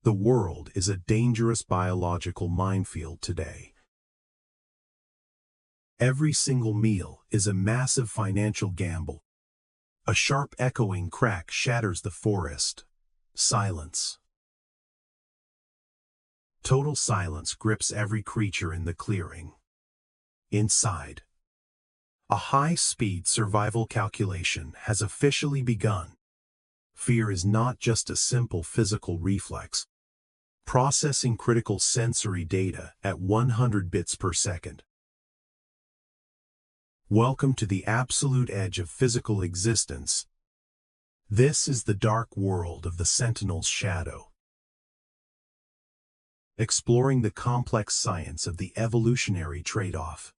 The world is a dangerous biological minefield today. Every single meal is a massive financial gamble. A sharp echoing crack shatters the forest. Silence. Total silence grips every creature in the clearing. Inside, a high-speed survival calculation has officially begun. Fear is not just a simple physical reflex, processing critical sensory data at 100 bits per second. Welcome to the absolute edge of physical existence. This is the dark world of the Sentinel's shadow. Exploring the complex science of the evolutionary trade-off.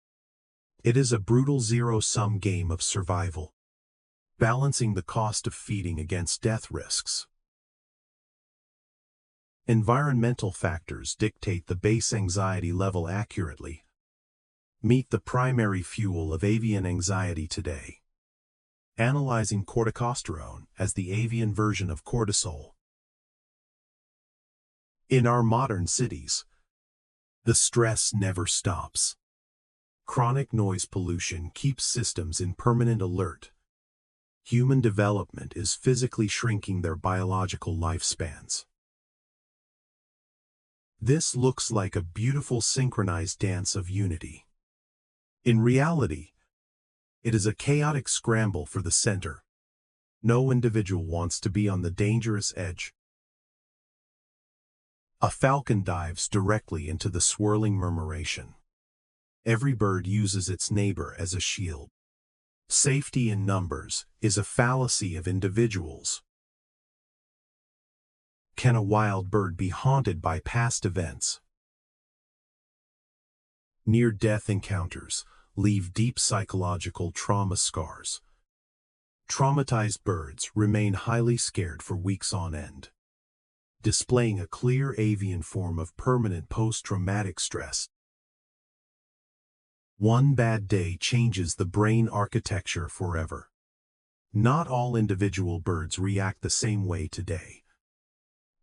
It is a brutal zero-sum game of survival, balancing the cost of feeding against death risks. Environmental factors dictate the base anxiety level accurately. Meet the primary fuel of avian anxiety today. Analyzing corticosterone as the avian version of cortisol. In our modern cities, the stress never stops. Chronic noise pollution keeps systems in permanent alert. Human development is physically shrinking their biological lifespans. This looks like a beautiful synchronized dance of unity. In reality, it is a chaotic scramble for the center. No individual wants to be on the dangerous edge. A falcon dives directly into the swirling murmuration. Every bird uses its neighbor as a shield. Safety in numbers is a fallacy of individuals. Can a wild bird be haunted by past events? Near-death encounters leave deep psychological trauma scars. Traumatized birds remain highly scared for weeks on end, displaying a clear avian form of permanent post-traumatic stress. One bad day changes the brain architecture forever. Not all individual birds react the same way today.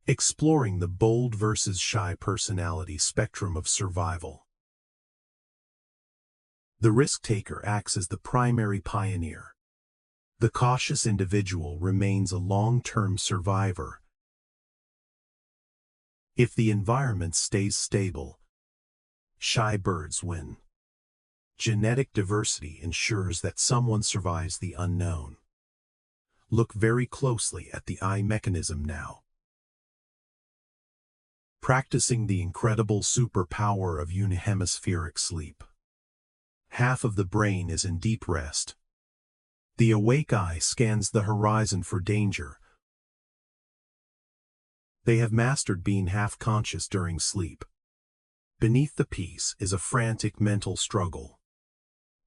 Exploring the bold versus shy personality spectrum of survival. The risk-taker acts as the primary pioneer. The cautious individual remains a long-term survivor. If the environment stays stable, shy birds win. Genetic diversity ensures that someone survives the unknown. Look very closely at the eye mechanism now. Practicing the incredible superpower of unihemispheric sleep. Half of the brain is in deep rest. The awake eye scans the horizon for danger. They have mastered being half-conscious during sleep. Beneath the peace is a frantic mental struggle.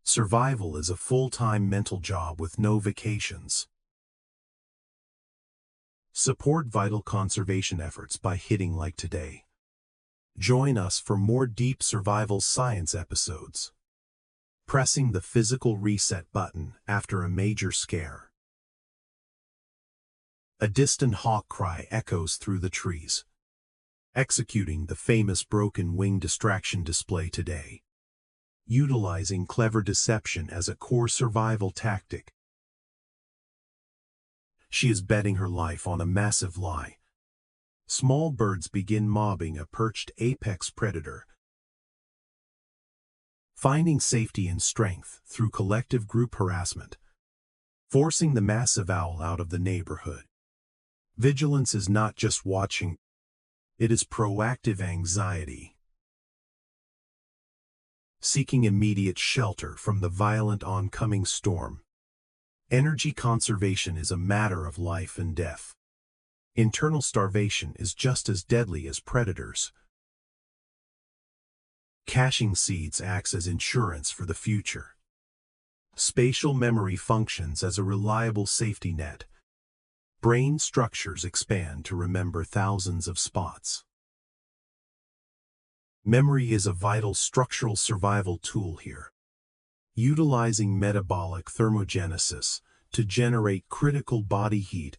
Survival is a full-time mental job with no vacations. Support vital conservation efforts by hitting like today. Join us for more deep survival science episodes. Pressing the physical reset button after a major scare. A distant hawk cry echoes through the trees. Executing the famous broken wing distraction display today. Utilizing clever deception as a core survival tactic. She is betting her life on a massive lie. Small birds begin mobbing a perched apex predator. Finding safety and strength through collective group harassment. Forcing the massive owl out of the neighborhood. Vigilance is not just watching, it is proactive anxiety. Seeking immediate shelter from the violent oncoming storm. Energy conservation is a matter of life and death. Internal starvation is just as deadly as predators. Caching seeds acts as insurance for the future. Spatial memory functions as a reliable safety net. Brain structures expand to remember thousands of spots. Memory is a vital structural survival tool here. Utilizing metabolic thermogenesis to generate critical body heat.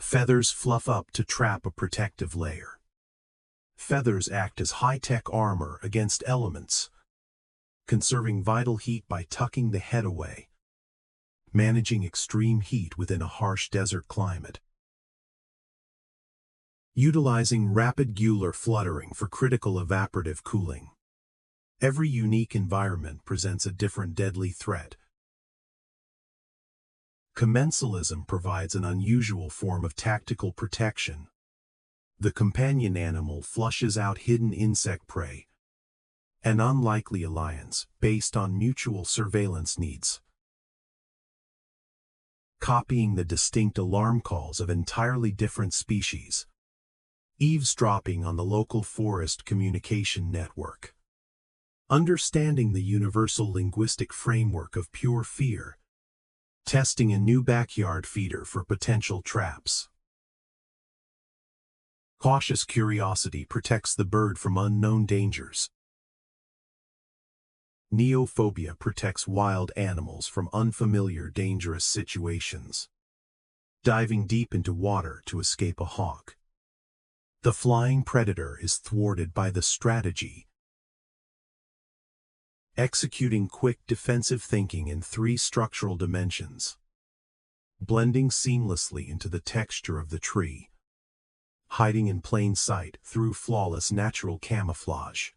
Feathers fluff up to trap a protective layer. Feathers act as high-tech armor against elements, conserving vital heat by tucking the head away, managing extreme heat within a harsh desert climate. Utilizing rapid gular fluttering for critical evaporative cooling. Every unique environment presents a different deadly threat. Commensalism provides an unusual form of tactical protection. The companion animal flushes out hidden insect prey, an unlikely alliance based on mutual surveillance needs. Copying the distinct alarm calls of entirely different species. Eavesdropping on the local forest communication network. Understanding the universal linguistic framework of pure fear. Testing a new backyard feeder for potential traps. Cautious curiosity protects the bird from unknown dangers. Neophobia protects wild animals from unfamiliar, dangerous situations. Diving deep into water to escape a hawk. The flying predator is thwarted by the strategy. Executing quick defensive thinking in 3 structural dimensions. Blending seamlessly into the texture of the tree. Hiding in plain sight through flawless natural camouflage.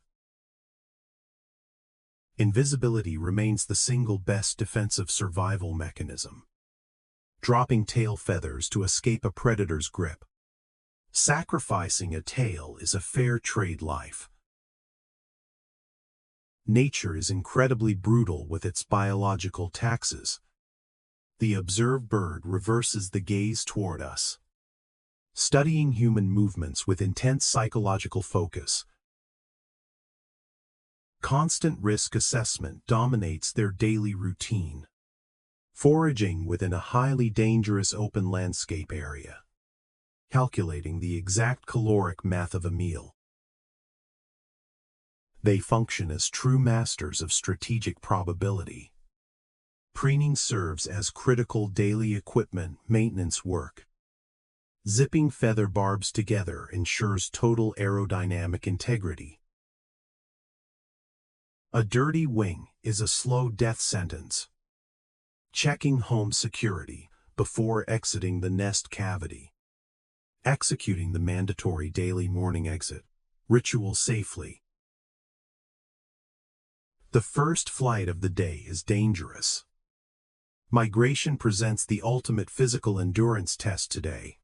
Invisibility remains the single best defensive survival mechanism. Dropping tail feathers to escape a predator's grip. Sacrificing a tail is a fair trade life. Nature is incredibly brutal with its biological taxes. The observed bird reverses the gaze toward us. Studying human movements with intense psychological focus. Constant risk assessment dominates their daily routine. Foraging within a highly dangerous open landscape area. Calculating the exact caloric math of a meal. They function as true masters of strategic probability. Preening serves as critical daily equipment maintenance work. Zipping feather barbs together ensures total aerodynamic integrity. A dirty wing is a slow death sentence. Checking home security before exiting the nest cavity. Executing the mandatory daily morning exit ritual safely. The first flight of the day is dangerous. Migration presents the ultimate physical endurance test today.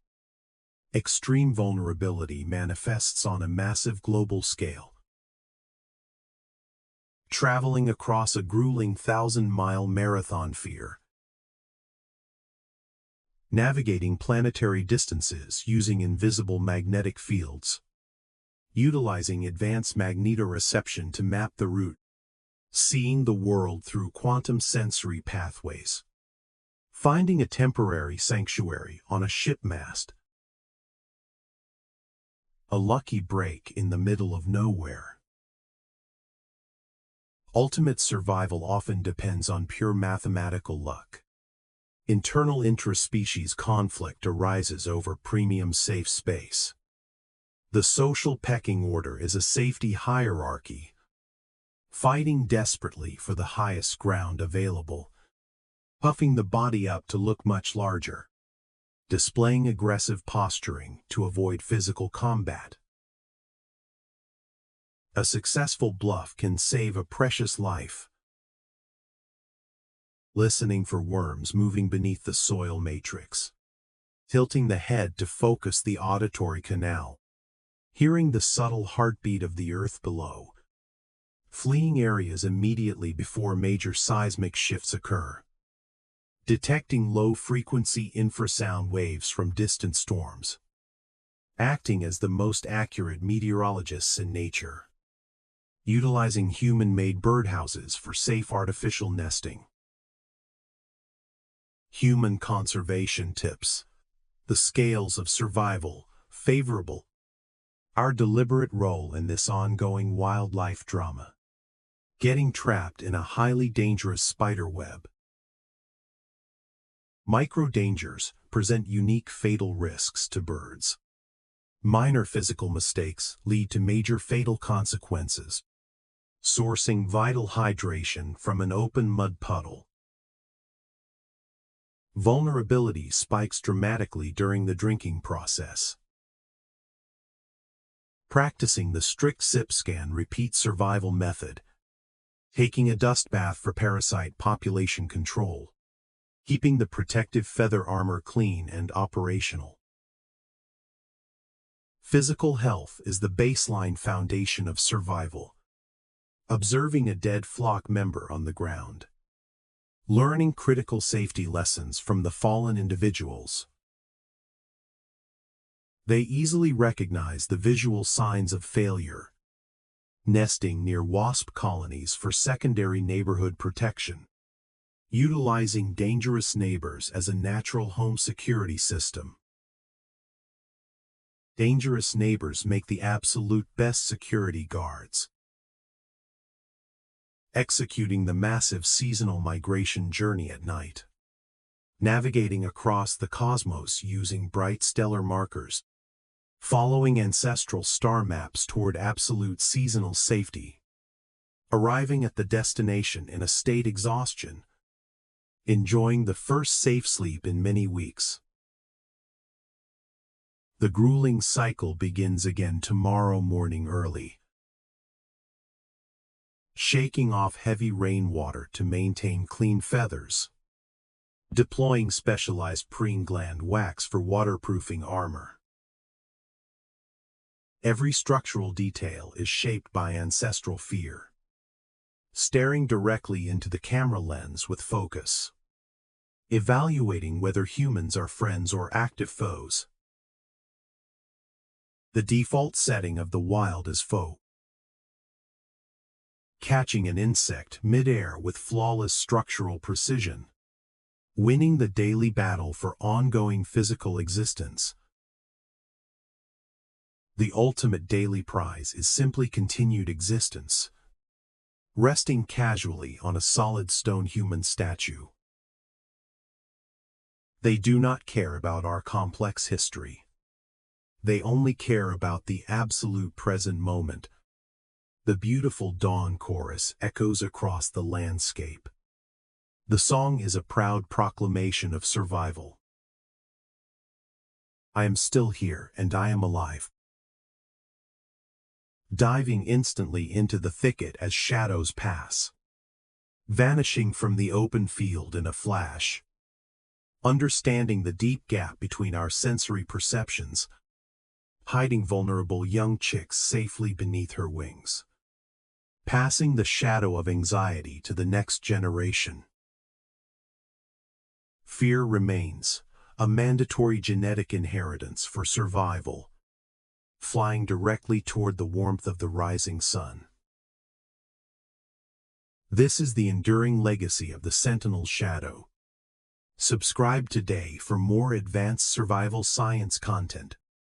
Extreme vulnerability manifests on a massive global scale. Traveling across a grueling 1,000-mile marathon fear. Navigating planetary distances using invisible magnetic fields. Utilizing advanced magnetoreception to map the route. Seeing the world through quantum sensory pathways. Finding a temporary sanctuary on a ship mast. A lucky break in the middle of nowhere. Ultimate survival often depends on pure mathematical luck. Internal intraspecies conflict arises over premium safe space. The social pecking order is a safety hierarchy. Fighting desperately for the highest ground available. Puffing the body up to look much larger. Displaying aggressive posturing to avoid physical combat. A successful bluff can save a precious life. Listening for worms moving beneath the soil matrix. Tilting the head to focus the auditory canal. Hearing the subtle heartbeat of the earth below. Fleeing areas immediately before major seismic shifts occur. Detecting low-frequency infrasound waves from distant storms. Acting as the most accurate meteorologists in nature. Utilizing human-made birdhouses for safe artificial nesting. Human conservation tips. The scales of survival, favorable. Our deliberate role in this ongoing wildlife drama. Getting trapped in a highly dangerous spider web. Micro dangers present unique fatal risks to birds. Minor physical mistakes lead to major fatal consequences. Sourcing vital hydration from an open mud puddle. Vulnerability spikes dramatically during the drinking process. Practicing the strict sip scan repeat survival method. Taking a dust bath for parasite population control. Keeping the protective feather armor clean and operational. Physical health is the baseline foundation of survival. Observing a dead flock member on the ground. Learning critical safety lessons from the fallen individuals. They easily recognize the visual signs of failure. Nesting near wasp colonies for secondary neighborhood protection. Utilizing dangerous neighbors as a natural home security system. Dangerous neighbors make the absolute best security guards. Executing the massive seasonal migration journey at night. Navigating across the cosmos using bright stellar markers. Following ancestral star maps toward absolute seasonal safety. Arriving at the destination in a state exhaustion. Enjoying the first safe sleep in many weeks. The grueling cycle begins again tomorrow morning early. Shaking off heavy rainwater to maintain clean feathers. Deploying specialized preen gland wax for waterproofing armor. Every structural detail is shaped by ancestral fear. Staring directly into the camera lens with focus. Evaluating whether humans are friends or active foes. The default setting of the wild is foe. Catching an insect mid-air with flawless structural precision. Winning the daily battle for ongoing physical existence. The ultimate daily prize is simply continued existence. Resting casually on a solid stone human statue. They do not care about our complex history. They only care about the absolute present moment. The beautiful dawn chorus echoes across the landscape. The song is a proud proclamation of survival. I am still here and I am alive. Diving instantly into the thicket as shadows pass. Vanishing from the open field in a flash. Understanding the deep gap between our sensory perceptions. Hiding vulnerable young chicks safely beneath her wings. Passing the shadow of anxiety to the next generation. Fear remains, a mandatory genetic inheritance for survival. Flying directly toward the warmth of the rising sun. This is the enduring legacy of the Sentinel Shadow. Subscribe today for more advanced survival science content.